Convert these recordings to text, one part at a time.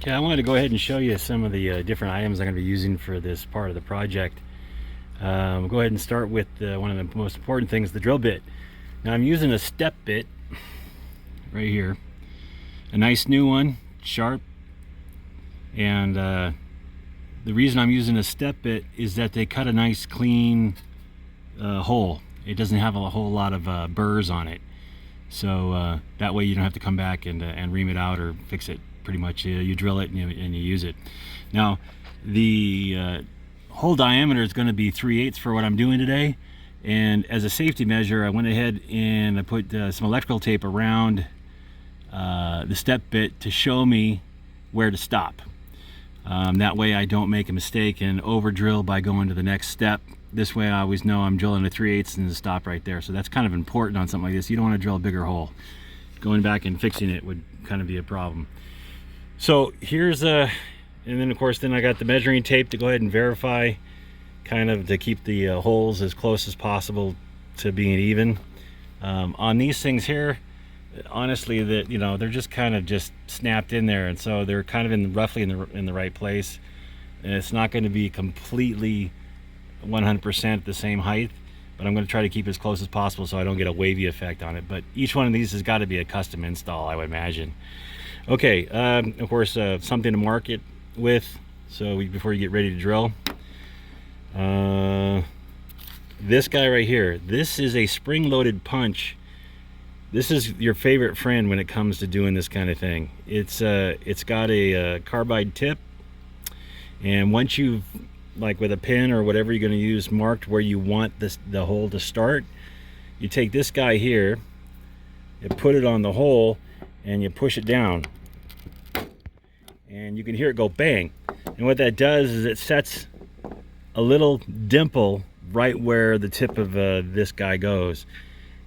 Okay, I wanted to go ahead and show you some of the different items I'm going to be using for this part of the project. We'll go ahead and start with one of the most important things, the drill bit. Now I'm using a step bit right here, a nice new one, sharp, and the reason I'm using a step bit is that they cut a nice clean hole. It doesn't have a whole lot of burrs on it, so that way you don't have to come back and ream it out or fix it. Pretty much you drill it and you use it. Now the hole diameter is going to be 3/8 for what I'm doing today, and as a safety measure I went ahead and I put some electrical tape around the step bit to show me where to stop. That way I don't make a mistake and over drill by going to the next step. This way I always know I'm drilling a 3/8 and stop right there. So that's kind of important on something like this. You don't want to drill a bigger hole. Going back and fixing it would kind of be a problem. So here's and then of course then I got the measuring tape to go ahead and verify, kind of to keep the holes as close as possible to being even. On these things here, honestly, that they're just kind of just snapped in there, and so they're kind of roughly in the right place, and it's not going to be completely 100% the same height, but I'm going to try to keep it as close as possible so I don't get a wavy effect on it. But each one of these has got to be a custom install, I would imagine. Okay, of course, something to mark it with, so before you get ready to drill. This guy right here, this is a spring-loaded punch. This is your favorite friend when it comes to doing this kind of thing. It's got a carbide tip, and once you've, like with a pin or whatever you're going to use, marked where you want the hole to start, you take this guy here, you put it on the hole, and you push it down, and you can hear it go bang. And what that does is it sets a little dimple right where the tip of this guy goes,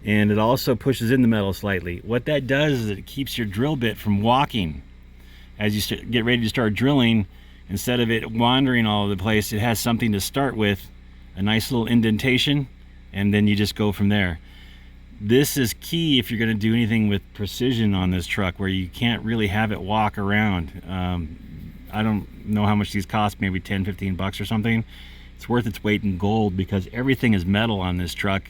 and it also pushes in the metal slightly. What that does is it keeps your drill bit from walking as you get ready to start drilling. Instead of it wandering all over the place, it has something to start with, a nice little indentation, and then you just go from there. This is key if you're going to do anything with precision on this truck, where you can't really have it walk around. I don't know how much these cost, maybe 10-15 bucks or something. It's worth its weight in gold because everything is metal on this truck,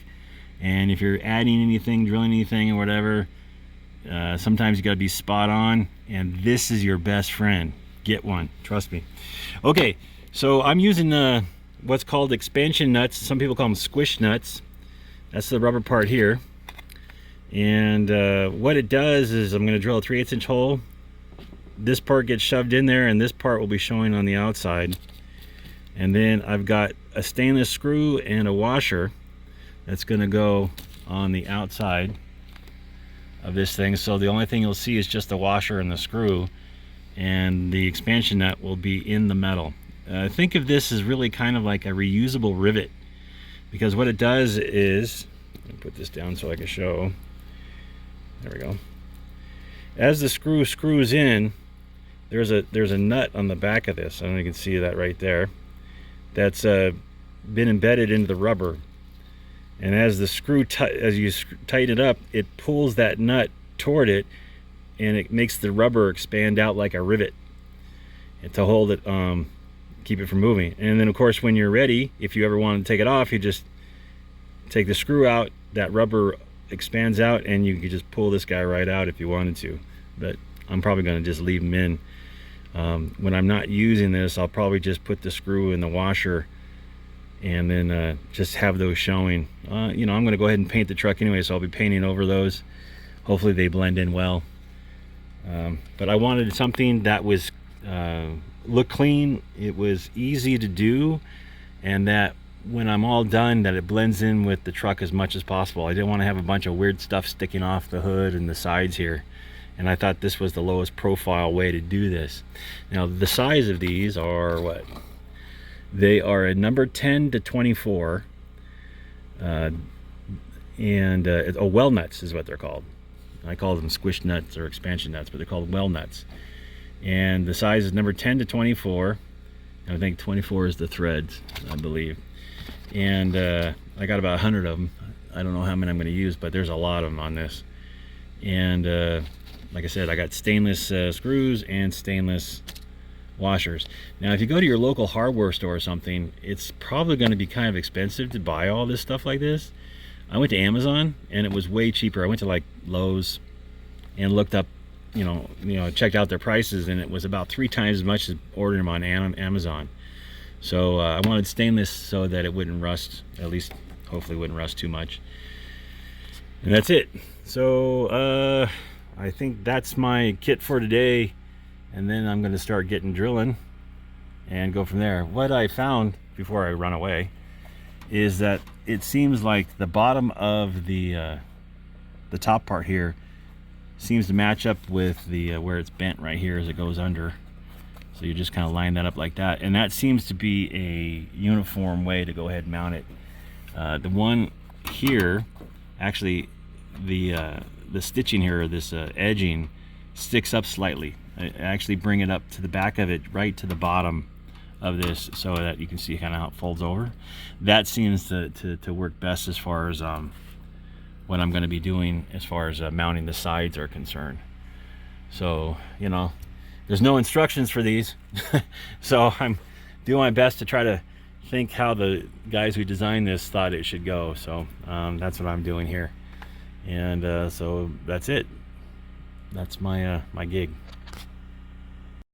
and if you're adding anything, drilling anything or whatever, sometimes you got to be spot on, and this is your best friend. Get one, trust me. Okay, so I'm using what's called expansion nuts. Some people call them squish nuts. That's the rubber part here. And what it does is I'm going to drill a 3/8 inch hole. This part gets shoved in there, and this part will be showing on the outside. And then I've got a stainless screw and a washer that's going to go on the outside of this thing. So the only thing you'll see is just the washer and the screw, and the expansion nut will be in the metal. Think of this as really kind of like a reusable rivet, because what it does is, let me put this down so I can show. There we go. As the screw screws in, there's a nut on the back of this. I don't know if you can see that right there. That's been embedded into the rubber, and as the screw as you tighten it up, it pulls that nut toward it, and it makes the rubber expand out like a rivet, and to hold it, keep it from moving. And then of course when you're ready, if you ever want to take it off, you just take the screw out, that rubber expands out, and you can just pull this guy right out if you wanted to. But I'm probably going to just leave them in. When I'm not using this, I'll probably just put the screw in the washer and then just have those showing. I'm going to go ahead and paint the truck anyway, so I'll be painting over those. Hopefully they blend in well. But I wanted something that was look clean, it was easy to do, and that when I'm all done, that it blends in with the truck as much as possible. I didn't want to have a bunch of weird stuff sticking off the hood and the sides here, and I thought this was the lowest profile way to do this. Now the size of these are what? They are a number 10 to 24, and well nuts is what they're called. I call them squish nuts or expansion nuts, but they're called well nuts. And the size is number 10 to 24. I think 24 is the threads, I believe. And I got about 100 of them. I don't know how many I'm going to use, but there's a lot of them on this. And like I said, I got stainless screws and stainless washers. Now if you go to your local hardware store or something, it's probably going to be kind of expensive to buy all this stuff like this. I went to Amazon and it was way cheaper. I went to like Lowe's and looked up, checked out their prices, and it was about 3 times as much as ordering them on Amazon. So I wanted stainless so that it wouldn't rust, at least hopefully wouldn't rust too much. And that's it. So I think that's my kit for today, and then I'm going to start getting drilling and go from there. What I found before I run away is that it seems like the bottom of the top part here seems to match up with the where it's bent right here as it goes under. So you just kind of line that up like that, and that seems to be a uniform way to go ahead and mount it. The one here, actually, the stitching here, this edging, sticks up slightly. I actually bring it up to the back of it, right to the bottom of this, so that you can see kind of how it folds over. That seems to work best as far as what I'm going to be doing as far as mounting the sides are concerned. So, there's no instructions for these, so I'm doing my best to try to think how the guys who designed this thought it should go. So that's what I'm doing here, and so that's it. That's my my gig.